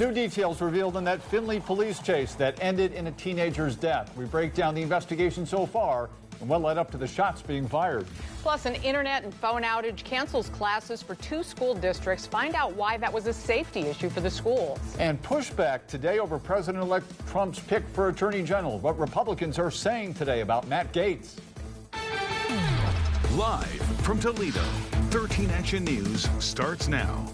New details revealed in that Finley police chase that ended in a teenager's death. We break down the investigation so far and what led up to the shots being fired. Plus, an internet and phone outage cancels classes for 2 school districts. Find out why that was a safety issue for the schools. And pushback today over President-elect Trump's pick for Attorney General. What Republicans are saying today about Matt Gaetz. Live from Toledo, 13 Action News starts now.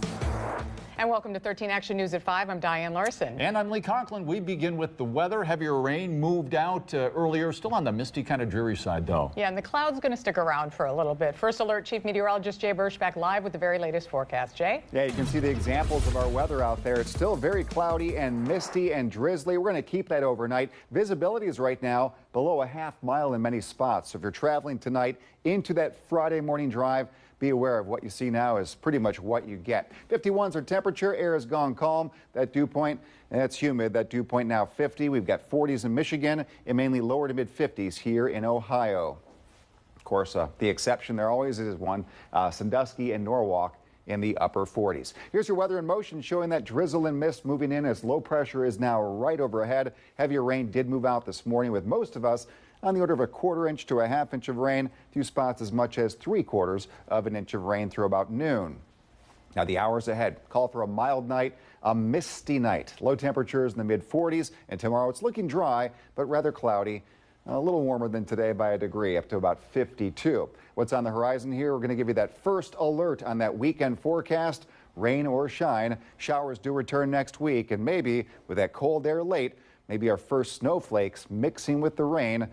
And welcome to 13 Action News at 5. I'm Diane Larson. And I'm Lee Conklin. We begin with the weather. Heavier rain moved out earlier, still on the misty, kind of dreary side, though. Yeah, and the cloud's going to stick around for a little bit. First Alert Chief Meteorologist Jay Burschback live with the very latest forecast. Jay? Yeah, you can see the examples of our weather out there. It's still very cloudy and misty and drizzly. We're going to keep that overnight. Visibility is right now below a half mile in many spots. So if you're traveling tonight into that Friday morning drive, be aware of what you see now is pretty much what you get. 51's our temperature. Air has gone calm. That dew point, it's humid. That dew point now 50. We've got 40s in Michigan and mainly lower to mid 50s here in Ohio. Of course, the exception there always is one, Sandusky and Norwalk in the upper 40s. Here's your weather in motion, showing that drizzle and mist moving in as low pressure is now right overhead. Heavier rain did move out this morning with most of us on the order of a 1/4 inch to a 1/2 inch of rain. A few spots as much as 3/4 of an inch of rain through about noon. Now the hours ahead call for a mild night, a misty night. Low temperatures in the mid 40s, and tomorrow it's looking dry but rather cloudy. A little warmer than today by a degree, up to about 52. What's on the horizon here? We're going to give you that first alert on that weekend forecast. Rain or shine. Showers do return next week, and maybe with that cold air late, maybe our first snowflakes mixing with the rain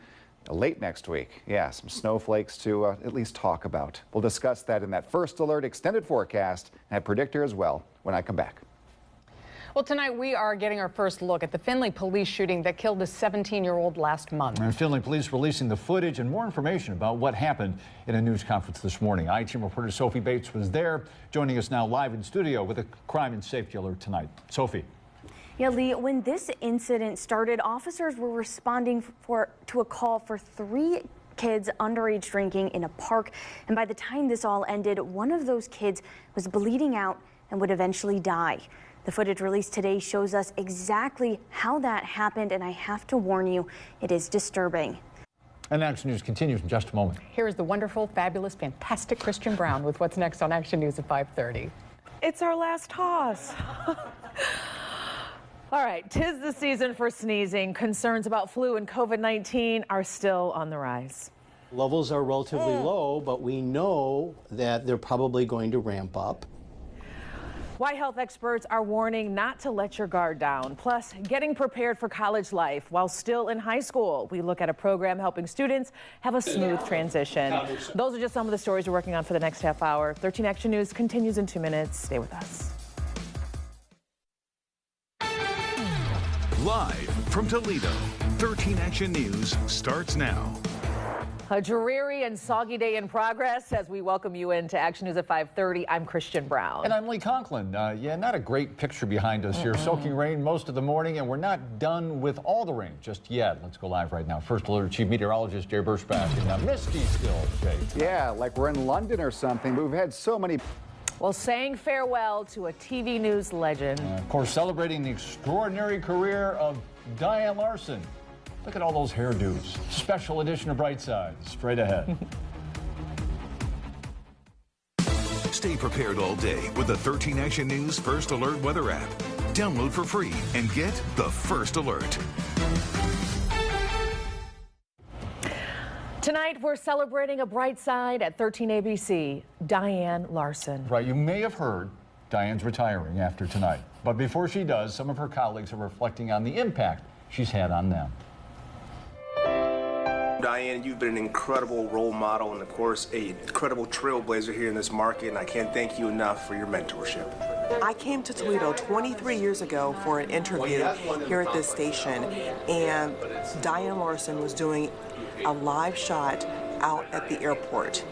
late next week. Yeah, some snowflakes to at least talk about. We'll discuss that in that first alert extended forecast and have predictor as well when I come back. Well, tonight we are getting our first look at the Finley police shooting that killed a 17-year-old last month. And Finley police releasing the footage and more information about what happened in a news conference this morning. I-Team reporter Sophie Bates was there, joining us now live in studio with a crime and safety alert tonight. Sophie. Yeah, Lee, when this incident started, officers were responding to a call for 3 kids underage drinking in a park. And by the time this all ended, one of those kids was bleeding out and would eventually die. The footage released today shows us exactly how that happened, and I have to warn you, it is disturbing. And Action News continues in just a moment. Here is the wonderful, fabulous, fantastic Christian Brown with what's next on Action News at 5:30. It's our last toss. All right, 'tis the season for sneezing. Concerns about flu and COVID-19 are still on the rise. Levels are relatively low, but we know that they're probably going to ramp up. Why health experts are warning not to let your guard down. Plus, getting prepared for college life while still in high school. We look at a program helping students have a smooth transition. Those are just some of the stories we're working on for the next half hour. 13 Action News continues in 2 minutes. Stay with us. Live from Toledo, 13 Action News starts now. A dreary and soggy day in progress as we welcome you into Action News at 5:30. I'm Christian Brown. And I'm Lee Conklin. Yeah, not a great picture behind us here. Soaking rain most of the morning, and we're not done with all the rain just yet. Let's go live right now. First Alert Chief Meteorologist Jay Burschback. And misty still, Jay. Yeah, like we're in London or something. We've had so many. Well, saying farewell to a TV news legend. Of course, celebrating the extraordinary career of Diane Larson. Look at all those hairdos. Special edition of Brightside. Straight ahead. Stay prepared all day with the 13 Action News First Alert weather app. Download for free and get the First Alert. Tonight, we're celebrating a bright side at 13 ABC, Diane Larson. Right, you may have heard Diane's retiring after tonight. But before she does, some of her colleagues are reflecting on the impact she's had on them. Diane, you've been an incredible role model and, of course, an incredible trailblazer here in this market, and I can't thank you enough for your mentorship. I came to Toledo 23 years ago for an interview here at this station, and Diane Larson was doing a live shot out at the airport.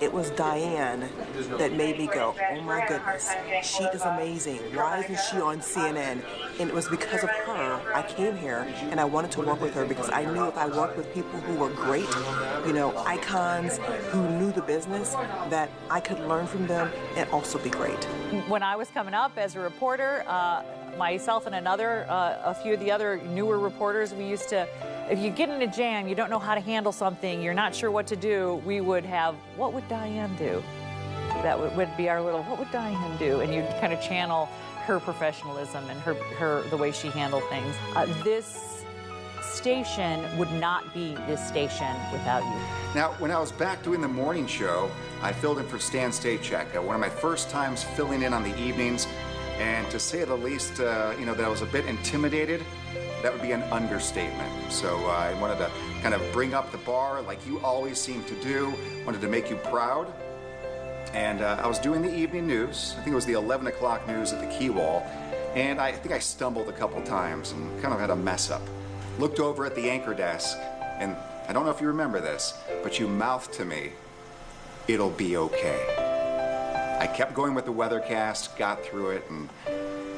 It was Diane that made me go, oh my goodness, she is amazing. Why isn't she on CNN? And it was because of her I came here and I wanted to work with her because I knew if I worked with people who were great, you know, icons who knew the business, that I could learn from them and also be great. When I was coming up as a reporter, myself and a few of the other newer reporters, we used to, if you get in a jam, you don't know how to handle something, you're not sure what to do, we would have, what would Diane do? That would be our little, what would Diane do? And you'd kind of channel her professionalism and her the way she handled things. This station would not be this station without you. Now, when I was back doing the morning show, I filled in for Stan Stachek, one of my first times filling in on the evenings, and to say the least, that I was a bit intimidated, that would be an understatement. So I wanted to kind of bring up the bar like you always seem to do, wanted to make you proud. And I was doing the evening news. I think it was the 11 o'clock news at the Key Wall, and I think I stumbled a couple times and kind of had a mess up. Looked over at the anchor desk, and I don't know if you remember this, but you mouthed to me, "It'll be okay." I kept going with the weathercast, got through it, and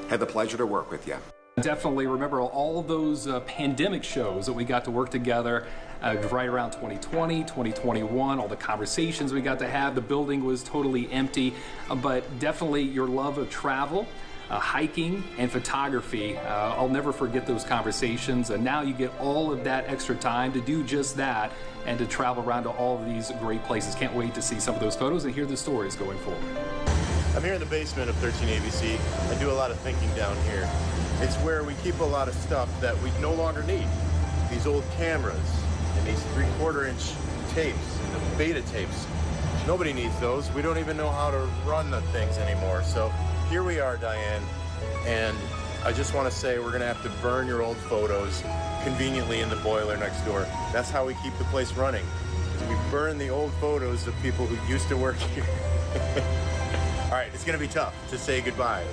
had the pleasure to work with you. Definitely remember all those pandemic shows that we got to work together right around 2020, 2021, all the conversations we got to have. The building was totally empty, but definitely your love of travel, hiking, and photography. I'll never forget those conversations, and now you get all of that extra time to do just that and to travel around to all of these great places. Can't wait to see some of those photos and hear the stories going forward. I'm here in the basement of 13 ABC. I do a lot of thinking down here. It's where we keep a lot of stuff that we no longer need. These old cameras and these 3/4-inch tapes and the beta tapes. Nobody needs those. We don't even know how to run the things anymore. So here we are, Diane, and I just want to say we're going to have to burn your old photos conveniently in the boiler next door. That's how we keep the place running. We burn the old photos of people who used to work here. All right, it's going to be tough to say goodbye,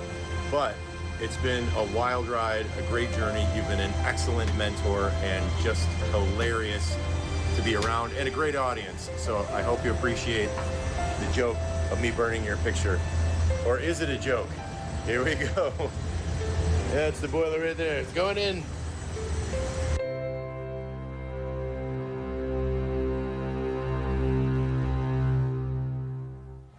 but it's been a wild ride, a great journey. You've been an excellent mentor and just hilarious to be around and a great audience. So I hope you appreciate the joke of me burning your picture. Or is it a joke? Here we go. Yeah, it's the boiler right there. It's going in.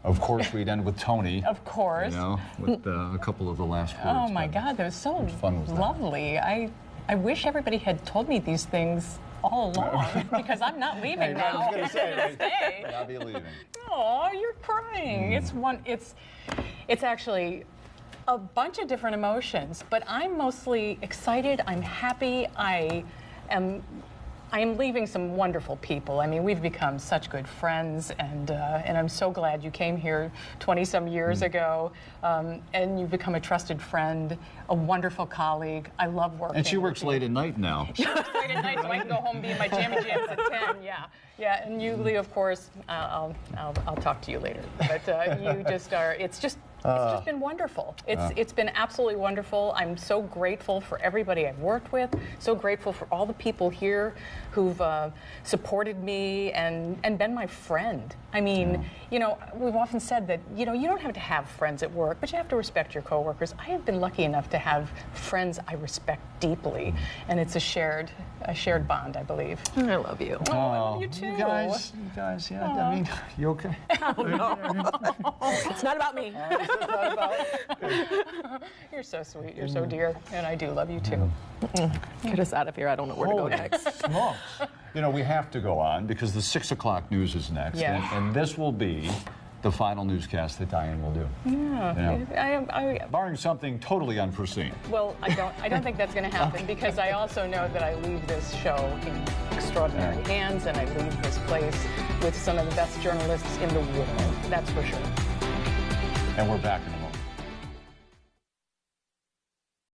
Of course, we'd end with Tony. Of course. With a couple of the last words. Oh my God, that was so lovely. I wish everybody had told me these things all along because I'm not leaving now. I was going to say, stay. I'll be leaving. Oh, you're crying. It's actually a bunch of different emotions, but I'm mostly excited. I'm happy. I am leaving some wonderful people. I mean, we've become such good friends, and I'm so glad you came here 20-some years ago, and you've become a trusted friend, a wonderful colleague. I love working. And she works late at night now. She works late at night, so I can go home and be in my jammy jams at 10. Yeah. And you, Lee, of course, I'll talk to you later. But you just are. It's just been wonderful. It's been absolutely wonderful. I'm so grateful for everybody I've worked with. So grateful for all the people here who've supported me and been my friend. I mean, we've often said that, you don't have to have friends at work, but you have to respect your coworkers. I have been lucky enough to have friends I respect deeply, and it's a shared bond, I believe. I love you. Oh, I love you too. You guys, yeah. I mean, you okay? Oh, no. It's not about me. You're so sweet. You're so dear, and I do love you too. Get us out of here. I don't know where to go next. Smokes. We have to go on because the 6 o'clock news is next, and this will be the final newscast that Diane will do. Yeah. Barring something totally unforeseen. Well, I don't think that's going to happen because I also know that I leave this show in extraordinary hands, and I leave this place with some of the best journalists in the world. That's for sure. And we're back in